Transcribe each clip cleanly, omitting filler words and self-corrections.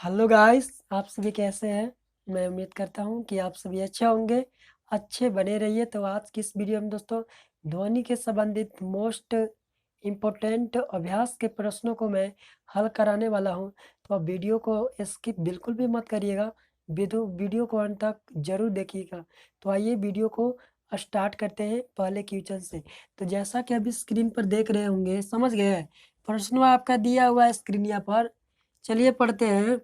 Hello guys, आप सभी कैसे हैं। मैं उम्मीद करता हूं कि आप सभी अच्छे होंगे, अच्छे बने रहिए। तो आज की इस वीडियो में दोस्तों ध्वनि के संबंधित मोस्ट इम्पोर्टेंट अभ्यास के प्रश्नों को मैं हल कराने वाला हूं। तो आप वीडियो को स्किप बिल्कुल भी मत करिएगा, वीडियो को अंत तक जरूर देखिएगा। तो आइए वीडियो को स्टार्ट करते हैं पहले क्वेश्चन से। तो जैसा कि अभी स्क्रीन पर देख रहे होंगे, समझ गए प्रश्न आपका दिया हुआ है स्क्रीन यहाँ पर। चलिए पढ़ते हैं।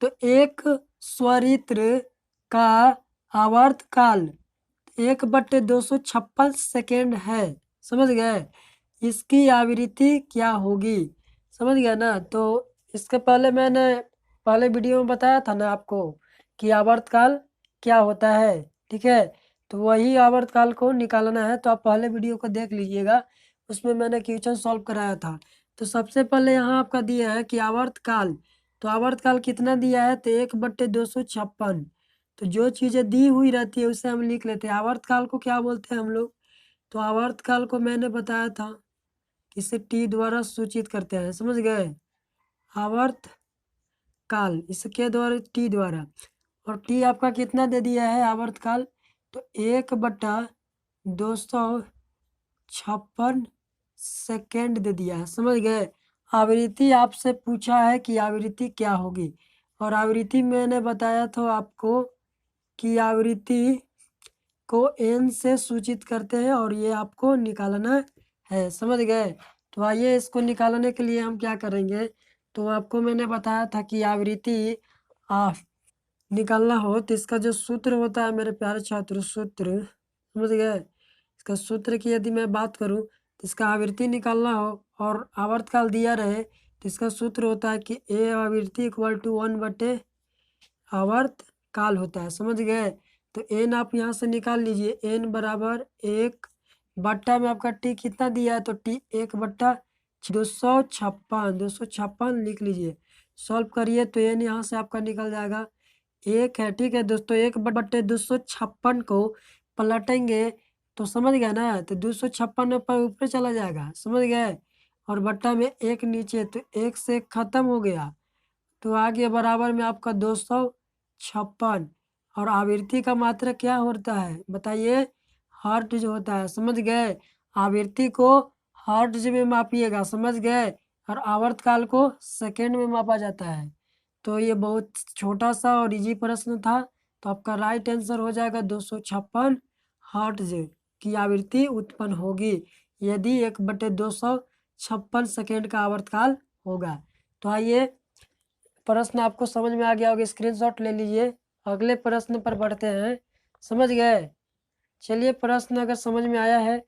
तो एक स्वरित्र का आवर्तकाल 1/256 है, समझ गए। इसकी आवृत्ति क्या होगी, समझ गया ना। तो इसके पहले मैंने पहले वीडियो में बताया था ना आपको कि आवर्तकाल क्या होता है, ठीक है। तो वही आवर्तकाल को निकालना है, तो आप पहले वीडियो को देख लीजिएगा, उसमें मैंने क्वेश्चन सॉल्व कराया था। तो सबसे पहले यहाँ आपका दिया है कि आवर्तकाल, तो आवर्तकाल कितना दिया है, तो 1/256। तो जो चीज़ें दी हुई रहती है उसे हम लिख लेते हैं। आवर्तकाल को क्या बोलते हैं हम लोग, तो आवर्तकाल को मैंने बताया था कि इसे टी द्वारा सूचित करते हैं, समझ गए। आवर्तकाल इसके द्वारा टी द्वारा, और टी आपका कितना दे दिया है आवर्तकाल, तो 1/256 दे दिया है, समझ गए। आवृत्ति आपसे पूछा है कि आवृत्ति क्या होगी, और आवृत्ति मैंने बताया था आपको कि आवृत्ति को एन से सूचित करते हैं, और ये आपको निकालना है, समझ गए। तो आइए इसको निकालने के लिए हम क्या करेंगे। तो आपको मैंने बताया था कि आवृत्ति निकालना हो तो इसका जो सूत्र होता है मेरे प्यारे छात्र, सूत्र समझ गए। इसका सूत्र की यदि मैं बात करूं तो इसका आवृत्ति निकालना हो और आवर्तकाल दिया रहे तो इसका सूत्र होता है कि ए आवृत्ति इक्वल टू 1/, आवर्तकाल होता है, समझ गए। तो एन आप यहाँ से निकाल लीजिए, एन बराबर 1/, में आपका टी कितना दिया है, तो टी 1/256 लिख लीजिए। सॉल्व करिए तो एन यहाँ से आपका निकल जाएगा 1 है, ठीक है दोस्तों। 1/256 को पलटेंगे तो समझ गए ना, तो 256 पर ऊपर चला जाएगा, समझ गए। और बट्टा में एक नीचे, तो एक से खत्म हो गया, तो आगे बराबर में आपका 256। और आवृत्ति का मात्रा क्या होता है बताइए, हर्ट्ज होता है, समझ गए। आवृत्ति को हर्ट्ज में मापिएगा, समझ गए। और आवर्तकाल को सेकेंड में मापा जाता है। तो ये बहुत छोटा सा और इजी प्रश्न था। तो आपका राइट आंसर हो जाएगा 256 हर्ट्ज की आवृत्ति उत्पन्न होगी यदि 1/256 का आवर्तकाल होगा। तो आइए प्रश्न आपको समझ में आ गया होगा, स्क्रीनशॉट ले लीजिए। अगले प्रश्न पर बढ़ते हैं, समझ गए। चलिए प्रश्न अगर समझ में आया है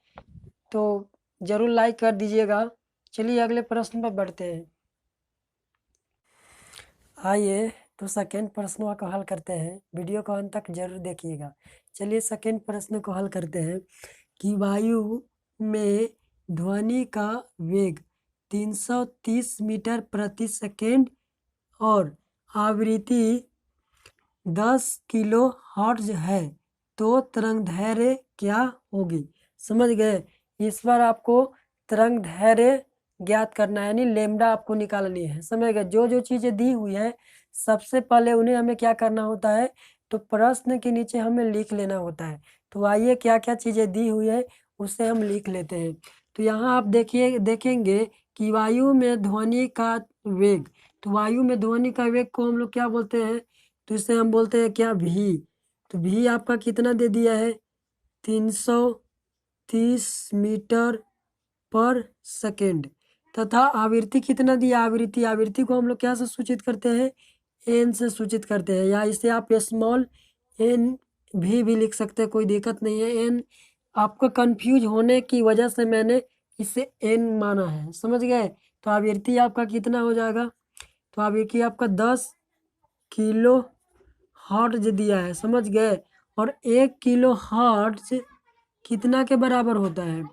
तो जरूर लाइक कर दीजिएगा। चलिए अगले प्रश्न पर बढ़ते हैं। आइए तो सेकेंड प्रश्न को हल करते हैं, वीडियो को अंत तक जरूर देखिएगा। चलिए सेकेंड प्रश्न को हल करते हैं कि वायु में ध्वनि का वेग 330 मीटर प्रति सेकेंड और आवृत्ति 10 किलो हर्ट्ज है, तो तरंगदैर्घ्य क्या होगी, समझ गए। इस बार आपको तरंगदैर्घ्य ज्ञात करना है, यानी लेमडा आपको निकालनी है, समझ गए। जो जो चीज़ें दी हुई है सबसे पहले उन्हें हमें क्या करना होता है, तो प्रश्न के नीचे हमें लिख लेना होता है। तो आइए क्या क्या चीज़ें दी हुई है उसे हम लिख लेते हैं। तो यहाँ आप देखिए, देखेंगे कि वायु में ध्वनि का वेग, तो वायु में ध्वनि का वेग को हम लोग क्या बोलते हैं, तो इसे हम बोलते हैं क्या, भी। तो भी आपका कितना दे दिया है, 330 मीटर पर सेकेंड। तथा आवृत्ति कितना दिया, आवृत्ति को हम लोग क्या से सूचित करते हैं, एन से सूचित करते हैं, या इसे आप स्मॉल एन भी लिख सकते हैं, कोई दिक्कत नहीं है। एन आपको कंफ्यूज होने की वजह से मैंने इसे एन माना है, समझ गए। तो आवृत्ति आपका कितना हो जाएगा, तो आवृत्ति आपका 10 किलो हर्ट्ज दिया है, समझ गए। और 1 किलो हर्ट्ज कितना के बराबर होता है,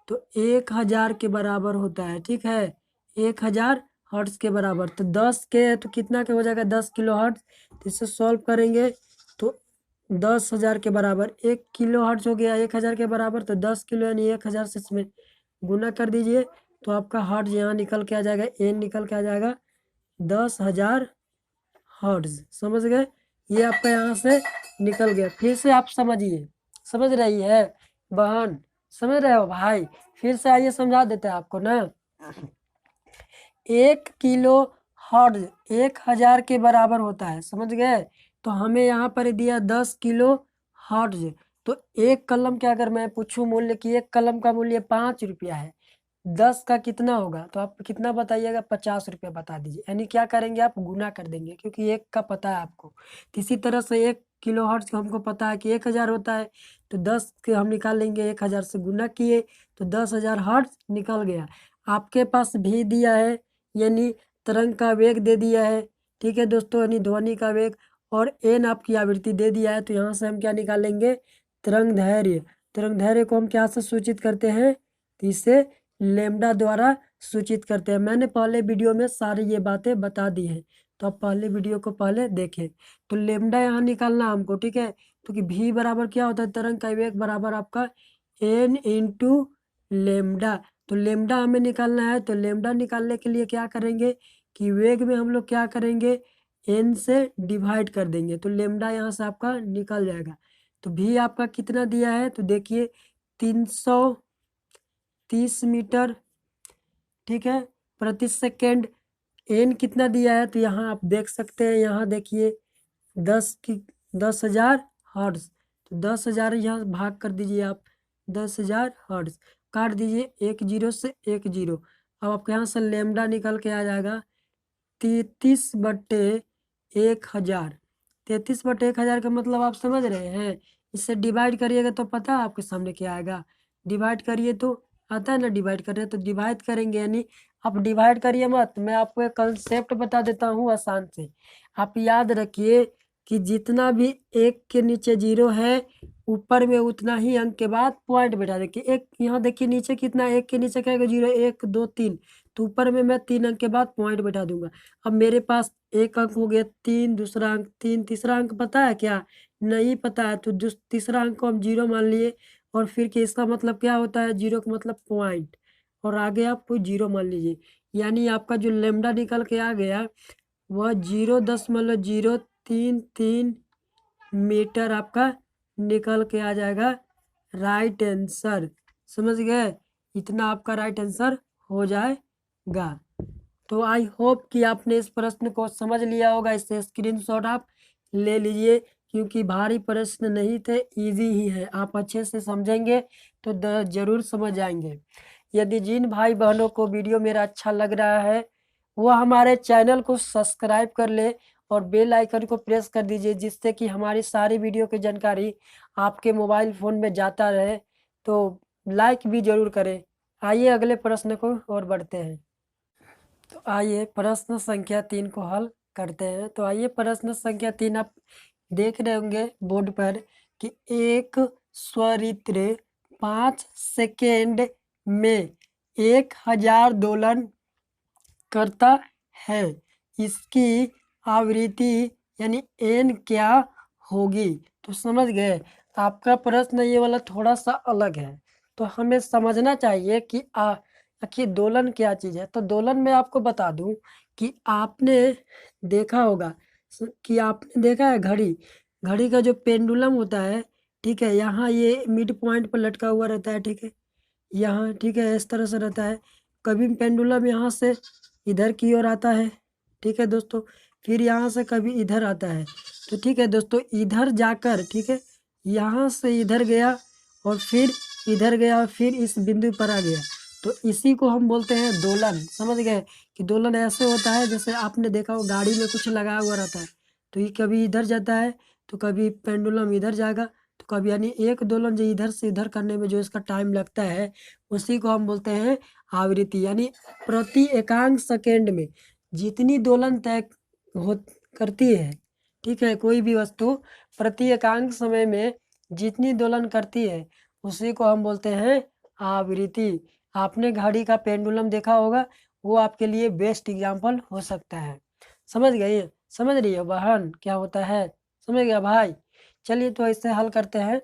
तो 1000 के बराबर होता है, ठीक है। 1000 हर्ट्ज के बराबर, तो 10 के तो कितना के हो जाएगा, 10 किलो हर्ट्ज। तो इसे सॉल्व करेंगे तो 10,000 के बराबर 1 किलो हर्ट्ज हो गया, 1000 के बराबर, तो 10 किलो यानी 1000 से इसमें गुना कर दीजिए, तो आपका हर्ट्ज यहाँ निकल के आ जाएगा, एन निकल के आ जाएगा 10,000 हर्ट्ज। समझ गए, ये आपका यहाँ से निकल गया। फिर से आप समझिए, समझ रही है बहन, समझ रहे हो भाई? फिर से आइए समझा देते हैं आपको ना। 1 किलो हर्ट्ज 1000 के बराबर होता है, समझ गए? तो हमें यहाँ पर दिया 10 किलो हर्ट्ज। तो एक कलम का अगर मैं पूछूं मूल्य कि एक कलम का मूल्य 5 रुपया है, 10 का कितना होगा, तो आप कितना बताइएगा? 50 रुपया बता दीजिए। यानी क्या करेंगे आप? गुना कर देंगे, क्योंकि एक का पता है आपको। तो इसी तरह से 1 किलो हर्ट्ज का हमको पता है कि 1000 होता है, तो 10 के हम निकाल लेंगे, 1000 से गुना किए तो 10,000 हर्ट्ज निकल गया। आपके पास भी दिया है, यानी तरंग का वेग दे दिया है, ठीक है दोस्तों, यानी ध्वनि का वेग, और एन आपकी आवृत्ति दे दिया है। तो यहाँ से हम क्या निकालेंगे? तरंग धैर्य। तरंग धैर्य को हम क्या से सूचित करते हैं? तो इसे लेमडा द्वारा सूचित करते हैं। मैंने पहले वीडियो में सारी ये बातें बता दी हैं, तो आप पहले वीडियो को पहले देखें। तो लेमडा यहाँ निकालना हमको, ठीक है? तो कि भी बराबर क्या होता है? तरंग का वेग बराबर आपका एन इंटू लेमडा। तो लेमडा हमें निकालना है, तो लेमडा निकालने के लिए क्या करेंगे कि वेग में हम लोग क्या करेंगे? एन से डिवाइड कर देंगे, तो लेमडा यहाँ से आपका निकल जाएगा। तो भी आपका कितना दिया है? तो देखिए 330 मीटर, ठीक है, प्रति सेकेंड। एन कितना दिया है? तो यहाँ आप देख सकते हैं, यहाँ देखिए 10,000 हर्ट्ज। तो 10,000 यहाँ भाग कर दीजिए आप, 10,000 हर्ट्ज काट दीजिए, 1 जीरो से 1 जीरो। अब आपके यहाँ से लेमडा निकल के आ जाएगा 33/1000। 33/1000 का मतलब आप समझ रहे हैं? इससे डिवाइड करिएगा तो पता है आपके सामने क्या आएगा? डिवाइड करिए तो आता है ना, डिवाइड कर रहे हैं तो डिवाइड करेंगे, यानी आप डिवाइड करिए मत, मैं आपको एक कंसेप्ट बता देता हूँ आसान से। आप याद रखिए कि जितना भी 1 के नीचे 0 है, ऊपर में उतना ही अंक के बाद पॉइंट बैठा देखिए। एक यहाँ देखिए नीचे कितना, 1 के नीचे क्या है? 0, 1 2 3, तो ऊपर में मैं 3 अंक के बाद पॉइंट बैठा दूंगा। अब मेरे पास एक अंक हो गया 3, दूसरा अंक 3, तीसरा अंक पता है क्या? नहीं पता है, तो जो तीसरा अंक को हम 0 मान लिए, और फिर कि इसका मतलब क्या होता है? 0 का मतलब पॉइंट, और आगे आप कोई 0 मान लीजिए। यानी आपका जो लेमडा निकल के आ गया वह 0.033 मीटर आपका निकल के आ जाएगा। राइट आंसर, समझ गए? इतना आपका राइट आंसर हो जाएगा। तो आई होप कि आपने इस प्रश्न को समझ लिया होगा। इससे स्क्रीनशॉट आप ले लीजिए, क्योंकि भारी प्रश्न नहीं थे, इजी ही है। आप अच्छे से समझेंगे तो जरूर समझ जाएंगे। यदि जिन भाई बहनों को वीडियो मेरा अच्छा लग रहा है वह हमारे चैनल को सब्सक्राइब कर ले और बेल आइकन को प्रेस कर दीजिए, जिससे कि हमारी सारी वीडियो की जानकारी आपके मोबाइल फ़ोन में जाता रहे। तो लाइक भी ज़रूर करें। आइए अगले प्रश्न को और बढ़ते हैं। तो आइए प्रश्न संख्या 3 को हल करते हैं। तो आइए प्रश्न संख्या 3 आप देख रहे होंगे बोर्ड पर कि एक स्वरित्र 5 सेकेंड में 1000 दोलन करता है, इसकी आवृत्ति यानी एन क्या होगी? तो समझ गए? आपका प्रश्न ये वाला थोड़ा सा अलग है, तो हमें समझना चाहिए कि आखिर दोलन क्या चीज़ है। तो दोलन में आपको बता दूं कि आपने देखा होगा कि आपने देखा है घड़ी, घड़ी का जो पेंडुलम होता है, ठीक है, यहाँ ये मिड पॉइंट पर लटका हुआ रहता है, ठीक है, यहाँ, ठीक है, इस तरह से रहता है। कभी पेंडुलम यहाँ से इधर की ओर आता है, ठीक है दोस्तों, फिर यहाँ से कभी इधर आता है। तो ठीक है दोस्तों, इधर जाकर, ठीक है, यहाँ से इधर गया और फिर इधर गया और फिर इस बिंदु पर आ गया। तो इसी को हम बोलते हैं दोलन। समझ गए कि दोलन ऐसे होता है जैसे आपने देखा हो गाड़ी में कुछ लगा हुआ रहता है, तो ये कभी इधर जाता है तो कभी पेंडुलम इधर जाएगा, तो कभी, यानी एक दोलन जो इधर से इधर करने में जो इसका टाइम लगता है उसी को हम बोलते हैं आवृत्ति। यानी प्रति एकांक सेकेंड में जितनी दोलन तय हो करती है, ठीक है, कोई भी वस्तु प्रति एकांक समय में जितनी दोलन करती है उसी को हम बोलते हैं आवृत्ति। आपने घड़ी का पेंडुलम देखा होगा, वो आपके लिए बेस्ट एग्जाम्पल हो सकता है। समझ गए? समझ रही हो बहन क्या होता है? समझ गया भाई? चलिए तो इससे हल करते हैं।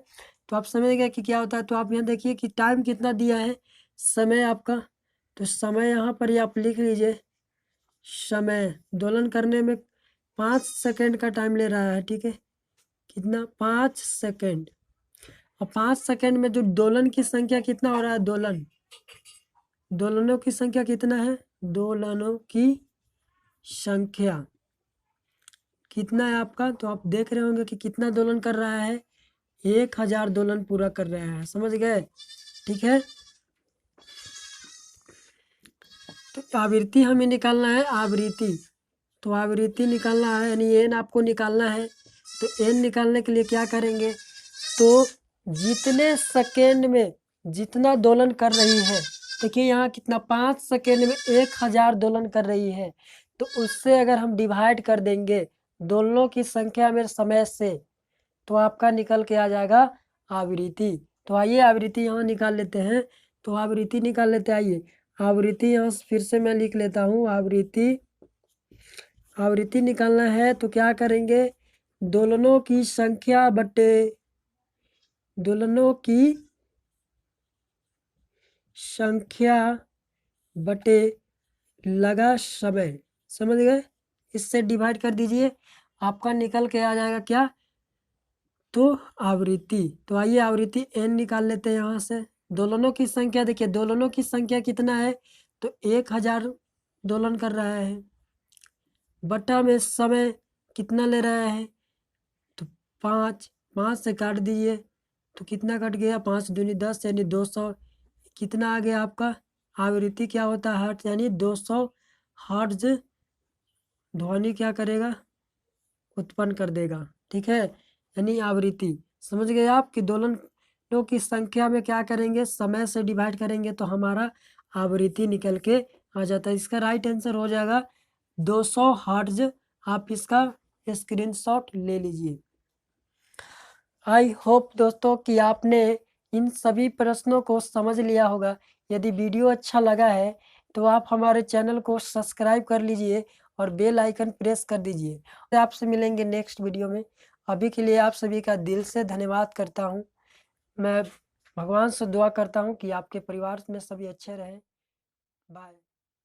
तो आप समझ गए कि क्या होता है। तो आप यहाँ देखिए कि टाइम कितना दिया है, समय आपका, तो समय यहाँ पर ही आप लिख लीजिए। समय दोलन करने में 5 सेकंड का टाइम ले रहा है, ठीक है। कितना? 5 सेकंड। और 5 सेकंड में जो दोलन की संख्या कितना हो रहा है? दोलनों की संख्या कितना है? दोलनों की संख्या कितना है आपका? तो आप देख रहे होंगे कि कितना दोलन कर रहा है, 1000 दोलन पूरा कर रहा है। समझ गए? ठीक है। तो आवृत्ति हमें निकालना है, आवृत्ति। तो आवृत्ति निकालना है, यानी एन आपको निकालना है। तो एन निकालने के लिए क्या करेंगे? तो जितने सेकेंड में जितना दोलन कर रही है, देखिए यहाँ कितना, 5 सेकेंड में 1000 दोलन कर रही है। तो उससे अगर हम डिवाइड कर देंगे दोलनों की संख्या में समय से, तो आपका निकल के आ जाएगा आवृत्ति। तो आइए आवृत्ति यहाँ निकाल लेते हैं। तो आवृत्ति निकाल लेते हैं। आइए आवृत्ति यहाँ फिर से मैं लिख लेता हूँ। आवृत्ति निकालना है तो क्या करेंगे? दोलनों की संख्या बटे दोलनों की संख्या बटे लगा समय। समझ गए? इससे डिवाइड कर दीजिए, आपका निकल के आ जाएगा क्या? तो आवृत्ति। तो आइए आवृत्ति एन निकाल लेते हैं यहाँ से। दोलनों की संख्या देखिए, दोलनों की संख्या कितना है? तो 1000 दोलन कर रहा है, बटा में समय कितना ले रहा है? तो 5 से काट दीजिए तो कितना कट गया? 5 दूनी 10 यानी 200। कितना आ गया आपका? आवृत्ति क्या होता है? हर्ट्ज, यानी 200 हर्ट्ज ध्वनि क्या करेगा? उत्पन्न कर देगा। ठीक है, यानी आवृत्ति। समझ गए आप कि दोलनों की संख्या में क्या करेंगे? समय से डिवाइड करेंगे तो हमारा आवृत्ति निकल के आ जाता है। इसका राइट आंसर हो जाएगा 200 हर्ट्ज। आप इसका स्क्रीनशॉट ले लीजिए। आई होप दोस्तों कि आपने इन सभी प्रश्नों को समझ लिया होगा। यदि वीडियो अच्छा लगा है तो आप हमारे चैनल को सब्सक्राइब कर लीजिए और बेल आइकन प्रेस कर दीजिए। तो आपसे मिलेंगे नेक्स्ट वीडियो में। अभी के लिए आप सभी का दिल से धन्यवाद करता हूँ। मैं भगवान से दुआ करता हूँ कि आपके परिवार में सभी अच्छे रहें। बाय।